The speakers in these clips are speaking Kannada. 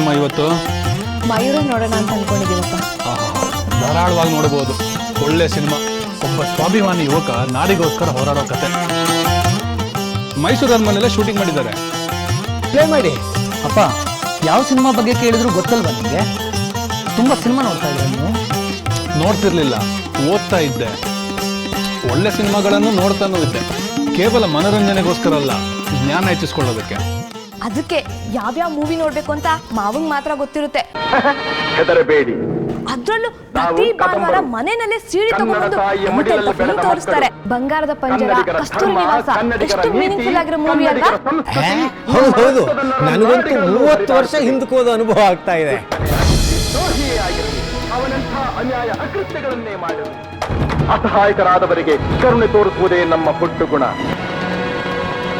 ಸಿನಿಮಾ ಇವತ್ತು? ಮಯೂರ ನೋಡೋಣ ಅಂತ ಅನ್ಕೊಂಡಿದ್ದೀವಪ್ಪ. ಧಾರಾಳವಾಗಿ ನೋಡಬಹುದು. ಒಳ್ಳೆ ಸಿನಿಮಾ. ಒಬ್ಬ ಸ್ವಾಭಿಮಾನಿ ಯುವಕ ನಾಡಿಗೋಸ್ಕರ ಹೋರಾಡೋ ಕತೆ. ಮೈಸೂರು ಅರಮನೆಯಲ್ಲೇ ಶೂಟಿಂಗ್ ಮಾಡಿದ್ದಾರೆ. ಪ್ಲೇ ಮಾಡಿ. ಅಪ್ಪ, ಯಾವ ಸಿನಿಮಾ ಬಗ್ಗೆ ಕೇಳಿದ್ರು ಗೊತ್ತಲ್ವಾ ನಿಮಗೆ? ತುಂಬಾ ಸಿನಿಮಾ ನೋಡ್ತಾ ಇದ್ರೆ ನೀವು? ನೋಡ್ತಿರ್ಲಿಲ್ಲ, ಓದ್ತಾ ಇದ್ದೆ. ಒಳ್ಳೆ ಸಿನಿಮಾಗಳನ್ನು ನೋಡ್ತಾನೂ ಇದ್ದೆ. ಕೇವಲ ಮನೋರಂಜನೆಗೋಸ್ಕರ ಅಲ್ಲ, ಜ್ಞಾನ ಹೆಚ್ಚಿಸ್ಕೊಳ್ಳೋದಕ್ಕೆ. ಅದಕ್ಕೆ ಯಾವ್ಯಾವ ಮೂವಿ ನೋಡ್ಬೇಕು ಅಂತ ಮಾವಂಗ್ ಮಾತ್ರ ಗೊತ್ತಿರುತ್ತೆ. ಹೆದರಬೇಡಿ. ಅದ್ರಲ್ಲೂ ಪ್ರತಿ ಭಾನುವಾರ ಮನೆಯಲ್ಲೇ ಸೀಡಿ ತಗೊಂಡು ತೋರಿಸ್ತಾರೆ. ಬಂಗಾರದ ಪಂಜರ, ಕಸ್ತೂರಿ ನಿವಾಸ, ಎಷ್ಟು ಮೀನಿಂಗ್ಫುಲ್ ಆಗಿರೋ ಮೂವಿ ಅಲ್ವಾ? ಹೌದು, ನನಗಂತೂ 30 ವರ್ಷ ಹಿಂದಕ್ಕೆ ಹೋದ ಅನುಭವ ಆಗ್ತಾ ಇದೆ. ಅವನಂಥ ಅನ್ಯಾಯ ಅಕೃತ್ಯಗಳನ್ನೇ ಮಾಡಲು ಅಸಹಾಯಕರಾದವರಿಗೆ ಕರುಣೆ ತೋರಿಸುವುದೇ ನಮ್ಮ ಹುಟ್ಟು ಗುಣ.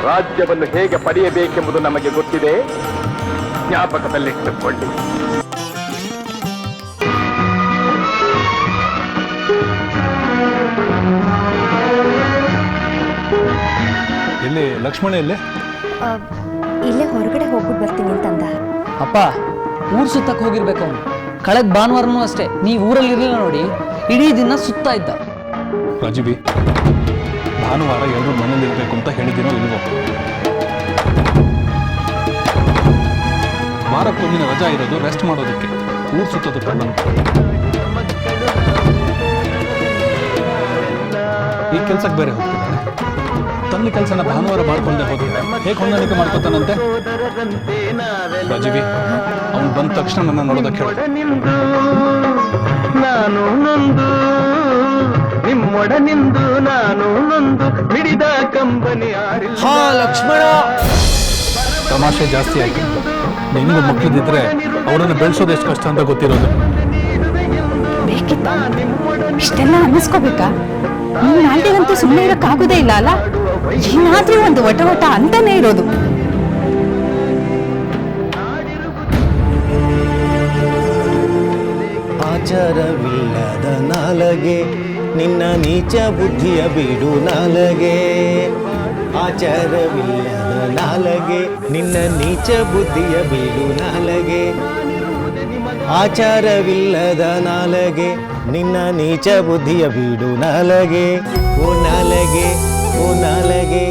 ರಾಜ್ಯವನ್ನು ಹೇಗೆ ಪಡೆಯಬೇಕೆಂಬುದು ನಮಗೆ ಗೊತ್ತಿದೆ, ಜ್ಞಾಪಕದಲ್ಲಿಟ್ಟುಕೊಳ್ಳಿ. ಎಲ್ಲಿ ಲಕ್ಷ್ಮಣ? ಎಲ್ಲಿ? ಇಲ್ಲೇ ಹೊರಗಡೆ ಹೋಗ್ಬಿಟ್ಟು ಬರ್ತೀನಿ ಅಂತಂದ. ಅಪ್ಪ, ಊರ್ ಸುತ್ತಕ್ಕೆ ಹೋಗಿರ್ಬೇಕು ಅವನು. ಕಳೆದ ಭಾನುವಾರನೂ ಅಷ್ಟೇ, ನೀವು ಊರಲ್ಲಿ ಇರಲಿಲ್ಲ ನೋಡಿ, ಇಡೀ ದಿನ ಸುತ್ತಾ ಇದ್ದ. ರಾಜೀವಿ, ಭಾನುವಾರ ಎಲ್ಲರೂ ಮನೇಲಿ ಇರಬೇಕು ಅಂತ ಹೇಳಿದ್ದೀನೋ ಇಲ್ವೋ? ವಾರಕ್ಕೊಂದಿನ ರಜಾ ಇರೋದು ರೆಸ್ಟ್ ಮಾಡೋದಕ್ಕೆ, ಊರು ಸುತ್ತೋದಕ್ಕಲ್ಲ. ಈ ಕೆಲ್ಸಕ್ಕೆ ಬೇರೆ ಹೋಗ್ತಿದ್ದಾನೆ. ತನ್ನ ಕೆಲಸನ ಭಾನುವಾರ ಮಾಡ್ಕೊಂಡೆ ಹೋದ್ರೆ ಹೇಗೆ ಹೊಂದಾಣಿಕೆ ಮಾಡ್ಕೊತಾನಂತೆ? ರಾಜೀವಿ, ಅವನು ಬಂದ ತಕ್ಷಣ ನನ್ನ ನೋಡೋದಕ್ಕೆ ಹೇಳು. ನಾನು ನೊಂದು ನಿಮ್ಮೊಡನಿಂದು ನಾನು ನೊಂದು ಹಿಡಿದ ಕಂಬನಿ ಹಾ ಲಕ್ಷ್ಮಣ, ತಮಾಷೆ ಜಾಸ್ತಿ ಆಗಿ ನಿನಗೂ ಮಕ್ಕಳಿದ್ರೆ ಅವರನ್ನು ಬೆಳೆಸೋದು ಎಷ್ಟು ಕಷ್ಟ ಅಂತ ಗೊತ್ತಿರೋದು. ಬೇಕಿತ್ತ ಇಷ್ಟೆಲ್ಲ ಅನ್ನಿಸ್ಕೋಬೇಕಾ? ನೀನು ನಾಲ್ಕಂತೂ ಸುಮ್ಮನೆ ಇರೋಕ್ಕಾಗೋದೇ ಇಲ್ಲ ಅಲ್ಲ? ಏನಾದ್ರೂ ಒಂದು ವಟ ಅಂತಾನೆ ಇರೋದು. ಆಚಾರವಿಲ್ಲದ ನಾಲಗೆ ನಿನ್ನ ನೀಚ ಬುದ್ಧಿಯ ಬಿಡು ನಾಲಗೆ. ಆಚಾರವಿಲ್ಲದ ನಾಲಗೆ ನಿನ್ನ ನೀಚ ಬುದ್ಧಿಯ ಬಿಡು ನಾಲಗೆ. ಆಚಾರವಿಲ್ಲದ ನಾಲಗೆ ನಿನ್ನ ನೀಚ ಬುದ್ಧಿಯ ಬಿಡು ನಾಲಗೆ. ಓ ನಾಲಗೆ, ಓ ನಾಲಗೆ.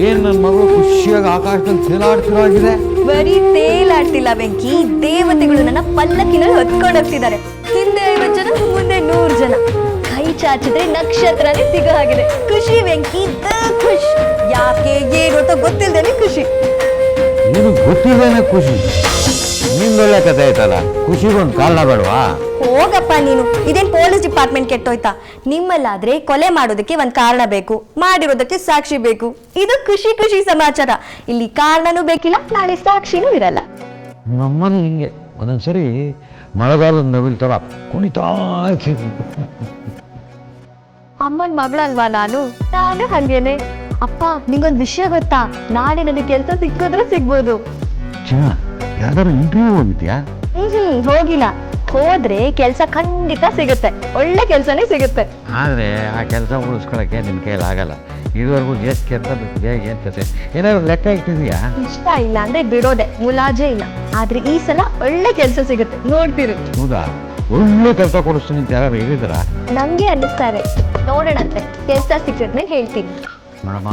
ಏನ್ ನನ್ನ ಮಗಳು ಖುಷಿಯಾಗಿ ಆಕಾಶದಲ್ಲಿ ತೇಲಾಡ್ತಿರಾಗಿದೆ. ಬರೀ ತೇಲಾಡ್ತಿಲ್ಲ ಬೆಂಕಿ, ದೇವತೆಗಳು ನನ್ನ ಪಲ್ಲಕ್ಕಿನಲ್ಲಿ ಹೊತ್ಕೊಂಡು ಹೋಗ್ತಿದ್ದಾರೆ. ಹಿಂದೆ 50 ಜನ, ಮುಂದೆ 100 ಜನ. ಕೈ ಚಾಚಿದ್ರೆ ನಕ್ಷತ್ರನೇ ಸಿಗೋ ಹಾಗಿದೆ. ಖುಷಿ ಬೆಂಕಿ, ಖುಷಿ. ಯಾಕೆ ಏನು ಅಂತ ಗೊತ್ತಿಲ್ದೇನೆ ಖುಷಿ. ನೀನು ಗೊತ್ತಿದ್ದೇನೆ ಖುಷಿ. ನಿಂದೊಳ್ಳೆ ಕಥೆ ಆಯ್ತಲ್ಲ, ಖುಷಿಗೊಂದು ಕಾರಣ ಬೇಡವಾ? ಹೋಗಪ್ಪ ನೀನು. ಇದೇನ್ ಪೊಲೀಸ್ ಡಿಪಾರ್ಟ್ಮೆಂಟ್ ಕೆಟ್ಟೋಯ್ತಾ? ನಿಮ್ಮಲ್ಲಾದ್ರೆ ಕೊಲೆ ಮಾಡೋದಕ್ಕೆ ಒಂದ್ ಕಾರಣ ಬೇಕು, ಮಾಡಿರೋದಕ್ಕೆ ಸಾಕ್ಷಿ ಬೇಕು. ಇದು ಖುಷಿ ಖುಷಿ ಸಮಾಚಾರ. ಇಲ್ಲಿ ಕಾರಣನೂ ಬೇಕಿಲ್ಲ, ನಾಳೆ ಸಾಕ್ಷಿನೂ ಇರಲ್ಲ. ನಮ್ಮಲ್ಲಿ ಹಿಂಗೆ ಒಂದೊಂದ್ಸರಿ ಮಳೆಗಾಲದ ನವಿಲ್ ತರ ಕುಣಿತಾ ಇರ್ತೀನಿ. ಅಮ್ಮನ್ ಮಗಳಲ್ವಾ ನಾನು ಹಂಗೇನೆ. ಅಪ್ಪ, ನಿಂಗೊಂದ್ ವಿಷಯ ಗೊತ್ತಾ? ನಾಳೆ ನನಗೆ ಕೆಲಸ ಸಿಕ್ಕಿದ್ರೆ ಸಿಗ್ಬೋದು. ಯಾವ್ದಾರು ಇಂಟರ್ವ್ಯೂ ಹೋಗಿದ್ಯಾ? ಹೋಗಿಲ್ಲ. ಹೋದ್ರೆ ಕೆಲ್ಸ ಖಂಡಿತ ಸಿಗುತ್ತೆ, ಒಳ್ಳೆ ಕೆಲ್ಸನೇ ಸಿಗುತ್ತೆ. ಆದ್ರೆ ಆ ಕೆಲಸ ಉಳಿಸ್ಕೊಳಕ್ಕೆ ನಿನ್ ಕೈಯಲ್ಲಿ ಆಗಲ್ಲ. ಇದುವರೆಗೂ ಎಷ್ಟು ಕೆಲಸ ಬಿಟ್ಟಿದೆ, ಏನ್ ಕತೆ ಏನಾದ್ರು ಲೆಕ್ಕ ಇಟ್ಟಿದ್ಯಾ? ಇಷ್ಟ ಇಲ್ಲ ಅಂದ್ರೆ ಬಿಡೋದೆ, ಮುಲಾಜೆ ಇಲ್ಲ. ಆದ್ರೆ ಈ ಸಲ ಒಳ್ಳೆ ಕೆಲ್ಸ ಸಿಗುತ್ತೆ, ನೋಡ್ತೀರಿ. ಹೌದಾ? ಒಳ್ಳೆ ಕೆಲಸ ಕೊಡಿಸ್ತೀನಿ ಅಂತ ಯಾರು ಹೇಳಿದ್ರ? ನಂಗೆ ಅನ್ನಿಸ್ತಾರೆ. ನೋಡೋಣಂತೆ, ಕೆಲ್ಸ ಸಿಕ್ಕಿದ್ಮೇಲೆ ಹೇಳ್ತೀನಿ. ಮೇಡಮ್ಮ,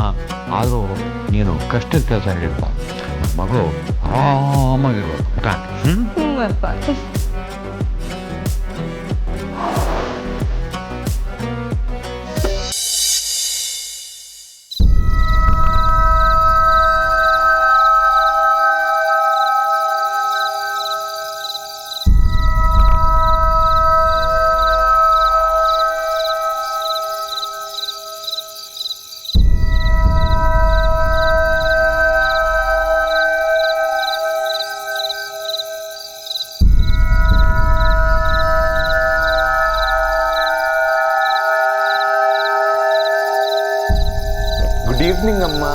ಆದರೂ ನೀನು ಕಷ್ಟದ ಕೆಲಸ ಹೇಳಿರ್ಪ, ಮಗಳು ಆರಾಮಾಗಿರ್ಬೋದು. ಗುಡ್ ಈವ್ನಿಂಗ್ ಅಮ್ಮ.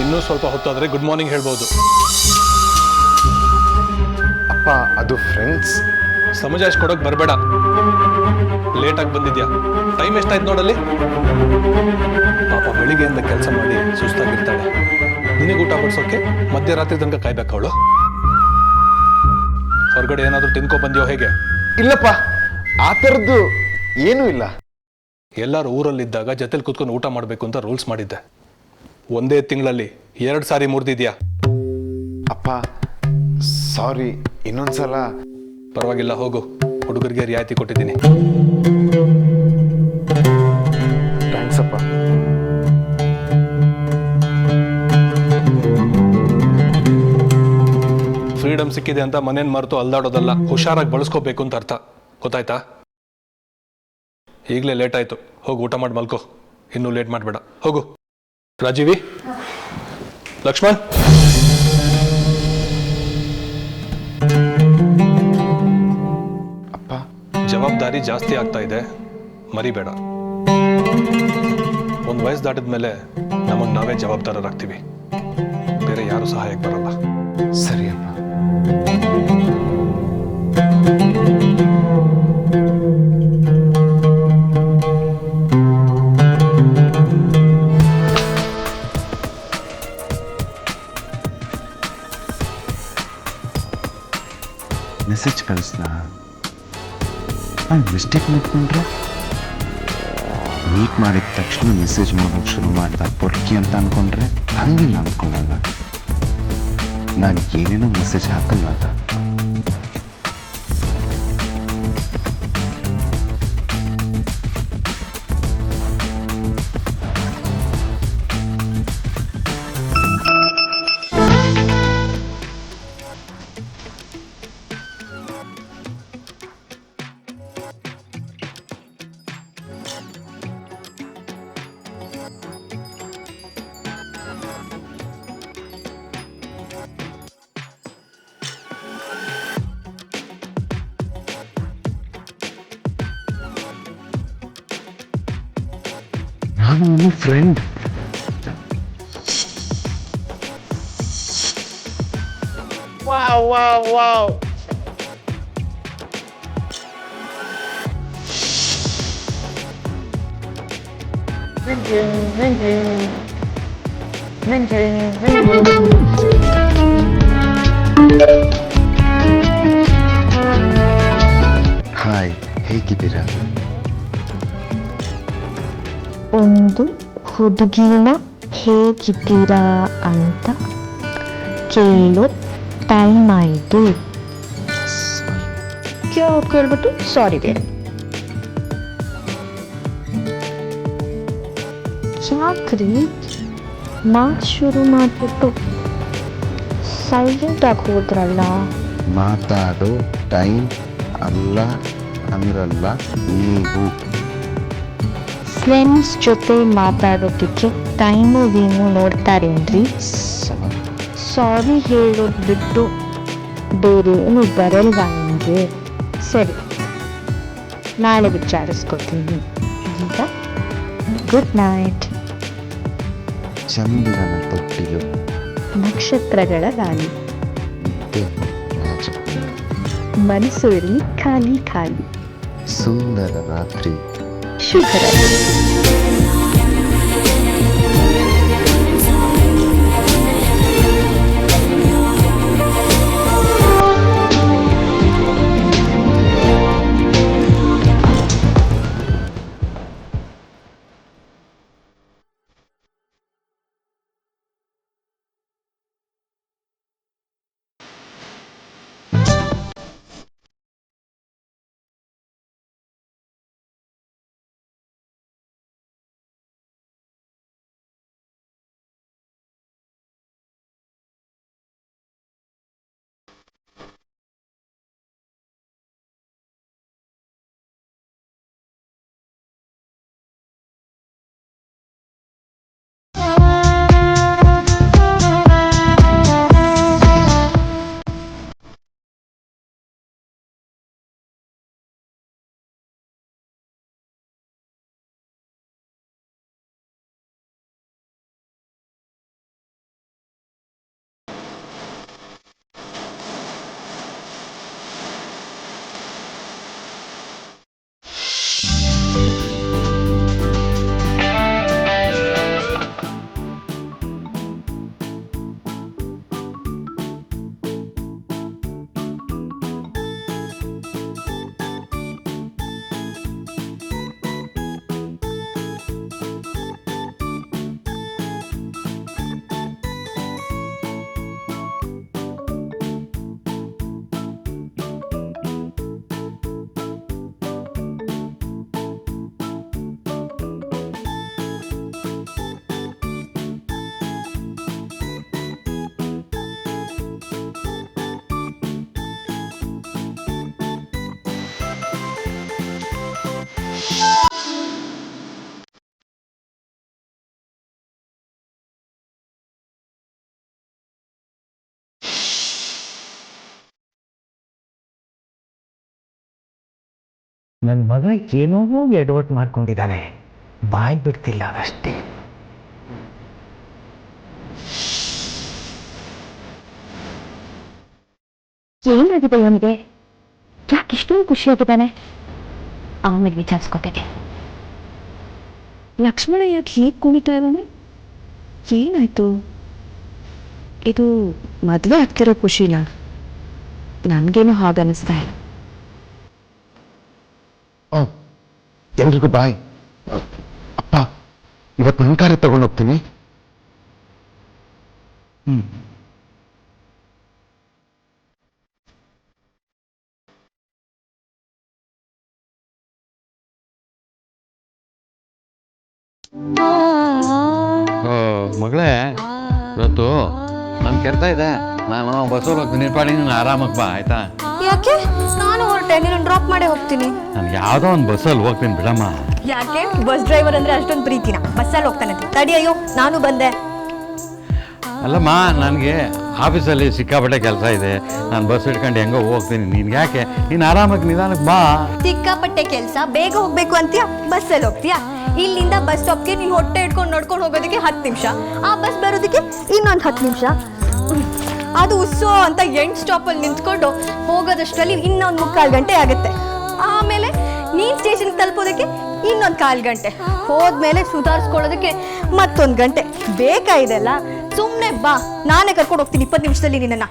ಇನ್ನೂ ಸ್ವಲ್ಪ ಹೊತ್ತಾದ್ರೆ ಗುಡ್ ಮಾರ್ನಿಂಗ್ ಹೇಳ್ಬೋದು. ಅಪ್ಪ ಅದು ಫ್ರೆಂಡ್ಸ್. ಸಮಜಾಯಿಸ್ ಕೊಡೋಕೆ ಬರಬೇಡ. ಲೇಟಾಗಿ ಬಂದಿದ್ಯಾ. ಟೈಮ್ ಎಷ್ಟಾಯ್ತು ನೋಡಲ್ಲಿ. ಪಾಪ ಬೆಳಿಗ್ಗೆಯಿಂದ ಕೆಲಸ ಮಾಡಿ ಸುಸ್ತಾಗಿರ್ತಾಳೆ. ನಿನಗೆ ಊಟ ಬಡಿಸೋಕೆ ಮಧ್ಯರಾತ್ರಿ ತನಕ ಕಾಯ್ಬೇಕು ಅವಳು. ಹೊರಗಡೆ ಏನಾದರೂ ತಿನ್ಕೊ ಬಂದ್ಯೋ ಹೇಗೆ? ಇಲ್ಲಪ್ಪ, ಆ ಥರದ್ದು ಏನೂ ಇಲ್ಲ. ಎಲ್ಲರೂ ಊರಲ್ಲಿದ್ದಾಗ ಜೊತೆಲಿ ಕೂತ್ಕೊಂಡು ಊಟ ಮಾಡಬೇಕು ಅಂತ ರೂಲ್ಸ್ ಮಾಡಿದ್ದೆ. ಒಂದೇ ತಿಂಗಳಲ್ಲಿ 2 ಸಾರಿ ಮುರಿದಿದ್ಯಾ. ಅಪ್ಪ ಸಾರಿ, ಇನ್ನೊಂದ್ಸಲ. ಪರವಾಗಿಲ್ಲ, ಹೋಗು. ಹುಡುಗರಿಗೆ ರಿಯಾಯಿತಿ ಕೊಟ್ಟಿದ್ದೀನಿ. ಥ್ಯಾಂಕ್ಸ್ ಅಪ್ಪ. ಫ್ರೀಡಮ್ ಸಿಕ್ಕಿದೆ ಅಂತ ಮನೇನ್ ಮರೆತು ಅಲ್ದಾಡೋದಲ್ಲ, ಹುಷಾರಾಗಿ ಬಳಸ್ಕೋಬೇಕು ಅಂತ ಅರ್ಥ. ಗೊತ್ತಾಯ್ತಾ? ಈಗಲೇ ಲೇಟ್ ಆಯ್ತು, ಹೋಗು ಊಟ ಮಾಡಿ ಮಲ್ಕೋ. ಇನ್ನೂ ಲೇಟ್ ಮಾಡಬೇಡ, ಹೋಗು. ರಾಜೀವಿ, ಲಕ್ಷ್ಮಣ್, ಅಪ್ಪ ಜವಾಬ್ದಾರಿ ಜಾಸ್ತಿ ಆಗ್ತಾ ಇದೆ, ಮರಿಬೇಡ. ಒಂದು ವಯಸ್ಸು ದಾಟಿದ ಮೇಲೆ ನಮಗೆ ನಾವೇ ಜವಾಬ್ದಾರರಾಗ್ತೀವಿ, ಬೇರೆ ಯಾರು ಸಹಾಯಕ್ಕೆ ಬರಲ್ಲ. ಸರಿ ಅಪ್ಪ. ಮೆಸೇಜ್ ಕಳಿಸ್ನಾ? ಮಿಸ್ಟೇಕ್ ಮಾಡ್ಕೊಂಡ್ರೆ ಮೀಟ್ ಮಾಡಿದ ತಕ್ಷಣ ಮೆಸೇಜ್ ಮಾಡೋಕೆ ಶುರು ಮಾಡ್ದ ಪೊರ್ಕಿ ಅಂತ ಅನ್ಕೊಂಡ್ರೆ ಹಂಗಿಲ್ಲ ಅನ್ಕೊಳ್ಳಲ್ಲ. ನಾನು ಏನೇನೋ ಮೆಸೇಜ್ ಹಾಕಲ್ಲ. ನಾನು ನನ್ನ ಫ್ರೆಂಡ್. ಹಾಯ್, ಹೇಗಿದ್ದೀರಾ? ಒಂದು ಹುಡುಗಿನ ಹೇಗಿದ್ದೀರಾ ಅಂತ ಕೇಳೋ ಟೈಮ್ ಆಯಿತು. ಕೇಳ್ಬಿಟ್ಟು ಸಾರಿ ಬೇರೆ. ಯಾಕ್ರಿ ಮಾತು ಶುರು ಮಾಡಿಬಿಟ್ಟು ಸೈಲೆಂಟ್ ಆಗಿ ಹೋದ್ರಲ್ಲ? ಮಾತಾಡೋ ಟೈಮ್ ಅಲ್ಲ ಅಂದ್ರಲ್ಲ ನೀವು. ಫ್ರೆಂಡ್ಸ್ ಜೊತೆ ಮಾತಾಡೋದಕ್ಕೆ ಟೈಮು ವೀಮು ನೋಡ್ತಾರೇನ್ರಿ? ಸಾರಿ ಹೇಳೋದು ಬಿಟ್ಟು ಬೇರೆ ಏನು ಬರಲ್ವಾ ನಿಮಗೆ? ಸರಿ, ನಾಳೆ ವಿಚಾರಿಸ್ಕೊತೀನಿ. ಈಗ ಗುಡ್ ನೈಟ್. ಚಂದಿರನ ತೊಟ್ಟಿಲು, ನಕ್ಷತ್ರಗಳ ರಾಣಿ, ನಿದ್ದೆ ರಾಜಕುಮಾರಿ, ಮನಸ್ಸು ಇರಲಿ ಖಾಲಿ ಖಾಲಿ. ಸುಂದರ ರಾತ್ರಿ, ಶುಭರಾತ್ರಿ. ನನ್ನ ಮಗ ಏನೋ ಎಡವಟ್ಟು ಮಾಡ್ಕೊಂಡಿದ್ದಾನೆ, ಬಾಯಿ ಬಿಡ್ತಿಲ್ಲ ಅಷ್ಟೇ. ಏನಾಗಿದೆ ಅವನಿಗೆ? ಯಾಕೆ ಇಷ್ಟೊಂದು ಖುಷಿಯಾಗಿದ್ದಾನೆ? ಆಮೇಲೆ ವಿಚಾರಿಸ್ಕೊತೇನೆ. ಲಕ್ಷ್ಮಣ ಯಾಕೆ ಹೀಗೆ ಕುಣಿತಾ ಇದ್ದಾನೆ? ಏನಾಯ್ತು? ಇದು ಮದುವೆ ಆಗ್ತಿರೋ ಖುಷಿನ? ನನಗೇನು ಹಾಗನ್ನಿಸ್ತಾ ಇಲ್ಲ. ಎಲ್ರಿಗೂ ಬಾಯ್. ಅಪ್ಪ, ಇವತ್ತು ನನ್ನ ಕಾರ್ಯ ತಗೊಂಡೋಗ್ತೀನಿ. ಮಗಳೇ, ಇವತ್ತು ನನ್ನ ಕೆಲ್ಸ ಇದೆ, ನಾನು ಬಸ್ಸಲ್ಲಿ ಹೋಗ್ತೀನಿ. ಪಾಡಿ ನೀನು ಆರಾಮಾಗಿ ಬಾ, ಆಯ್ತಾ? ಯಾಕೆ? ನಾನು ಹೊರಟೆ, ನೀನು ಡ್ರಾಪ್ ಮಾಡೇ ಹೋಗ್ತೀನಿ. ನಾನು ಯಾವುದೋ ಒಂದು ಬಸ್ಸಲ್ಲಿ ಹೋಗ್ತೀನಿ ಬಿಡಮ್ಮ. ಯಾಕೆ? ಬಸ್ ಡ್ರೈವರ್ ಅಂದ್ರೆ ಅಷ್ಟೊಂದು ಪ್ರೀತಿನ? ಬಸ್ಸಲ್ಲಿ ಹೋಗ್ತಾನೆ ತಡಿ. ಅಯ್ಯೋ, ನಾನು ಬಂದೆ. ಅಲ್ಲಮ್ಮ, ನನಗೆ ಆಫೀಸಲ್ಲಿ ಸಿಕ್ಕಾಪಟ್ಟೆ ಕೆಲಸ ಇದೆ, ನಾನು ಬಸ್ ಹಿಡ್ಕೊಂಡು ಹೆಂಗೋ ಹೋಗ್ತೀನಿ. ನೀನು ಯಾಕೆ? ನೀನು ಆರಾಮಾಗಿ ನಿಧಾನಕ್ಕೆ ಬಾ. ಸಿಕ್ಕಾಪಟ್ಟೆ ಕೆಲಸ, ಬೇಗ ಹೋಗ್ಬೇಕು ಅಂತೀಯ, ಬಸ್ಸಲ್ಲಿ ಹೋಗ್ತೀಯಾ? ಇಲ್ಲಿಂದ ಬಸ್ ಸ್ಟಾಪ್ಗೆ ನೀನು ಹೊಟ್ಟೆ ಇಟ್ಕೊಂಡು ನಡ್ಕೊಂಡು ಹೋಗೋದಕ್ಕೆ 10 ನಿಮಿಷ, ಆ ಬಸ್ ಬರೋದಕ್ಕೆ ಇನ್ನೊಂದು 10 ನಿಮಿಷ. ಅದು ಉತ್ಸವ ಅಂತ ಎಂಡ್ ಸ್ಟಾಪಲ್ಲಿ ನಿಂತ್ಕೊಂಡು ಹೋಗೋದಷ್ಟರಲ್ಲಿ ಇನ್ನೊಂದು 3/4 ಗಂಟೆ ಆಗುತ್ತೆ. ಆಮೇಲೆ ನೀನು ಸ್ಟೇಷನ್ಗೆ ತಲುಪೋದಕ್ಕೆ ಇನ್ನೊಂದು 1/4 ಗಂಟೆ, ಹೋದ್ಮೇಲೆ ಸುಧಾರಿಸ್ಕೊಳ್ಳೋದಕ್ಕೆ ಮತ್ತೊಂದು ಗಂಟೆ ಬೇಕಾ ಇದೆಲ್ಲ? ಸುಮ್ಮನೆ ಬಾ, ನಾನೇ ಕರ್ಕೊಂಡು ಹೋಗ್ತೀನಿ 20 ನಿಮಿಷದಲ್ಲಿ ನಿನ್ನನ್ನು.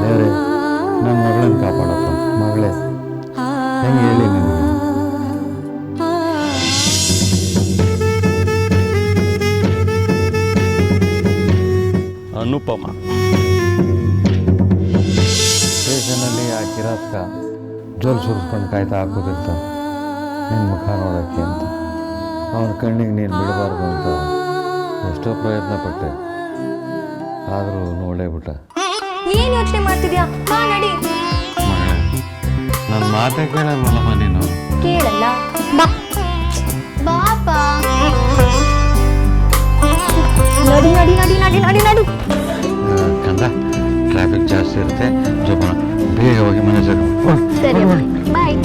ದೇವರೇ, ನನ್ನ ಮಗಳನ್ನ ಕಾಪಾಡಪ್ಪ. ಮಗಳೇ, ಹೆಂಗೆ ಹೇಳಿ ನಿನಗೆ? ಅನುಪಮ ಸ್ಟೇಷನಲ್ಲಿ ಆ ಕಿರಾತಕ ಜೋಲ್ ಸುರಿಸ್ಕೊಂಡು ಕಾಯ್ತಾ ಹಾಕೋದಿರ್ತ ನಿನ್ನ ಮುಖ ನೋಡೋಕ್ಕೆ ಅಂತ. ಅವನ ಕಣ್ಣಿಗೆ ನೀನು ಬಿಡಬಾರ್ದು ಅಂತ ಎಷ್ಟೋ ಪ್ರಯತ್ನ ಪಟ್ಟೆ, ಆದರೂ ನೋಡೇ ಬಿಟ್ಟ. ಏನ್ ಯೋಚನೆ ಮಾಡ್ತಿದ್ಯಾ? ಬಾ ನಡಿ. ನನ್ನ ಮಾತೇ ಕೇಳಲ್ವಲ್ಲಮ್ಮ ನೀನು? ಕೇಳಲ್ಲ, ಬಾ ಬಾಪಾ. ನಡಿ ನಡಿ ನಡಿ ನಡಿ ನಡಿ ನಡಿ. ಕಂದ, ಟ್ರಾಫಿಕ್ ಜಾಸ್ತಿ ಇರುತ್ತೆ, ಸ್ವಲ್ಪ ಬೇಗ ಹೋಗಿ ಮನೆ ಸೇರು. ಸರಿ, ಬಾಯ್.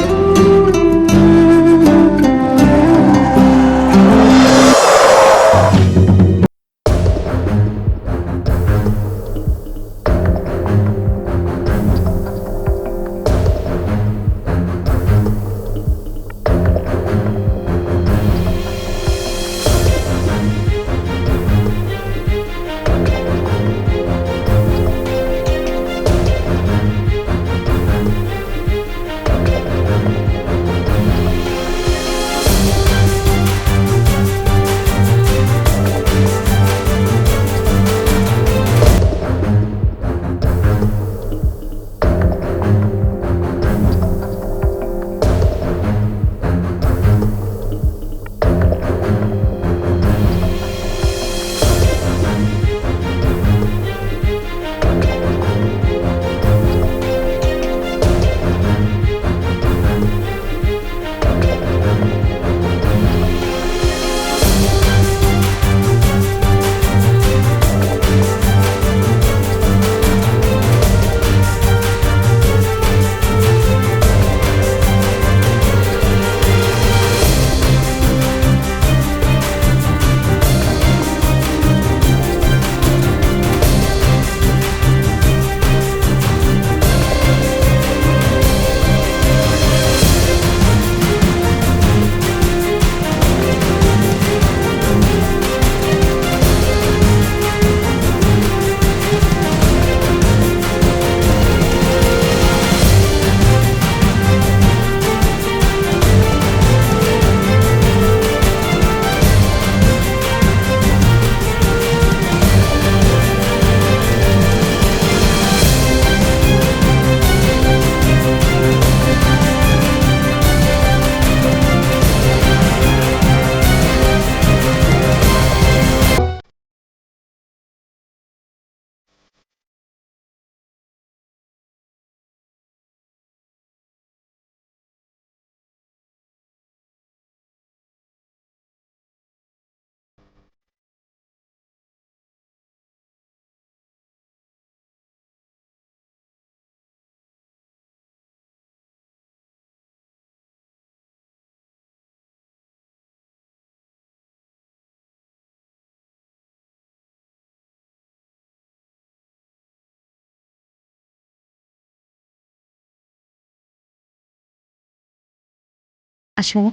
ಅಶ್ವಿನಿ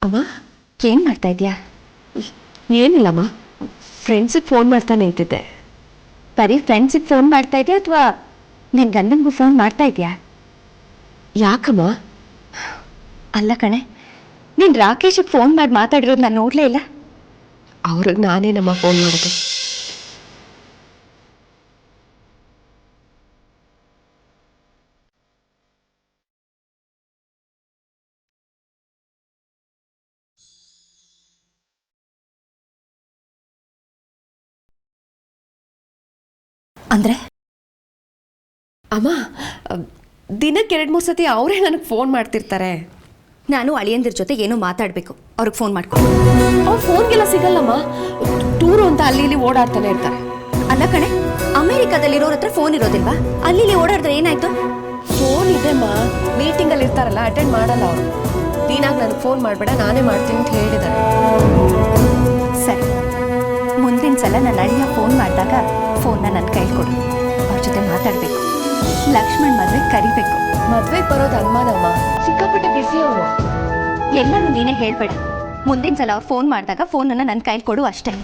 ಅಮ್ಮ ಏನು ಮಾಡ್ತಾ ಇದೆಯಾ? ಏನಿಲ್ಲಮ್ಮ, ಫ್ರೆಂಡ್ಸಿಗೆ ಫೋನ್ ಮಾಡ್ತಾನೆ ಇದ್ದಿದ್ದೆ. ಬರೀ ಫ್ರೆಂಡ್ಸಿಗೆ ಫೋನ್ ಮಾಡ್ತಾ ಇದೆಯಾ ಅಥವಾ ನಿನ್ನ ಗಂಡನಿಗೂ ಫೋನ್ ಮಾಡ್ತಾ ಇದೆಯಾ? ಯಾಕಮ್ಮ? ಅಲ್ಲ ಕಣೆ, ನೀನು ರಾಕೇಶಿಗೆ ಫೋನ್ ಮಾಡಿ ಮಾತಾಡಿರೋದು ನಾನು ನೋಡಲೇ ಇಲ್ಲ. ಅವ್ರಿಗೆ ನಾನೇನಮ್ಮ ಫೋನ್ ಮಾಡೋದು? ಅಂದ್ರೆ ಅಮ್ಮ, ದಿನಕ್ಕೆ 2-3 ಸತಿ ಅವರೇ ನನಗೆ ಫೋನ್ ಮಾಡ್ತಿರ್ತಾರೆ. ನಾನು ಅಳಿಯಂದಿರ ಜೊತೆ ಏನೋ ಮಾತಾಡಬೇಕು, ಅವ್ರಿಗೆ ಫೋನ್ ಮಾಡ್ಕೊ. ಅವ್ರು ಫೋನ್ಗೆಲ್ಲ ಸಿಗಲ್ಲಮ್ಮ, ಟೂರು ಅಂತ ಅಲ್ಲಿ ಇಲ್ಲಿ ಓಡಾಡ್ತಾನೆ ಇರ್ತಾರೆ. ಅಲ್ಲ ಕಣೆ, ಅಮೆರಿಕಾದಲ್ಲಿರೋರ ಹತ್ರ ಫೋನ್ ಇರೋದಿಲ್ವಾ? ಅಲ್ಲಿ ಓಡಾಡಿದ್ರೆ ಏನಾಯ್ತು? ಫೋನ್ ಇದೆಮ್ಮ, ಮೀಟಿಂಗಲ್ಲಿ ಇರ್ತಾರಲ್ಲ, ಅಟೆಂಡ್ ಮಾಡಲ್ಲ ಅವರು. ನೀನಾಗ ನನಗೆ ಫೋನ್ ಮಾಡಬೇಡ, ನಾನೇ ಮಾಡ್ತೀನಿ ಅಂತ ಹೇಳಿದ್ದಾರೆ. ಸರಿ, ಮುಂದಿನ ಸಲ ನನ್ನ ಅಳಿಯ ಫೋನ್ ಮಾಡಿದಾಗ ಫೋನ್ನ ನನ್ನ ಕೈಲಿ ಕೊಡು. ಅವ್ರ ಜೊತೆ ಮಾತಾಡಬೇಕು. ಲಕ್ಷ್ಮಣ್ ಮದುವೆ ಕರಿಬೇಕು. ಮದ್ವೆಗೆ ಬರೋದು ಅನುಮಾನಮ್ಮ, ಸಿಕ್ಕಾಪಟ್ಟೆ ಬಿಸಿ ಅವರು. ಎಲ್ಲನೂ ನೀನೇ ಹೇಳ್ಬೇಡ. ಮುಂದಿನ ಸಲ ಅವ್ರು ಫೋನ್ ಮಾಡಿದಾಗ ಫೋನನ್ನು ನನ್ನ ಕೈಲಿ ಕೊಡು ಅಷ್ಟೇ.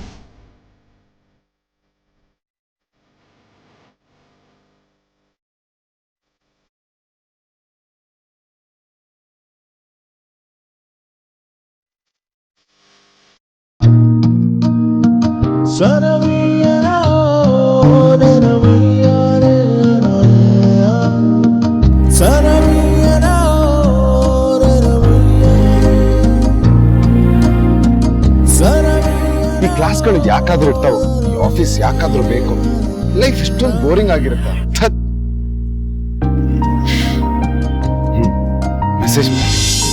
ಈ ಕ್ಲಾಸ್ಗಳು ಯಾಕಾದ್ರೂ ಇರ್ತಾವ, ಈ ಆಫೀಸ್ ಯಾಕಾದ್ರೂ ಬೇಕು? ಲೈಫ್ ಇಷ್ಟೊಂದು ಬೋರಿಂಗ್ ಆಗಿರುತ್ತೆ. ಮೆಸೇಜ್ ಮಾಡಿ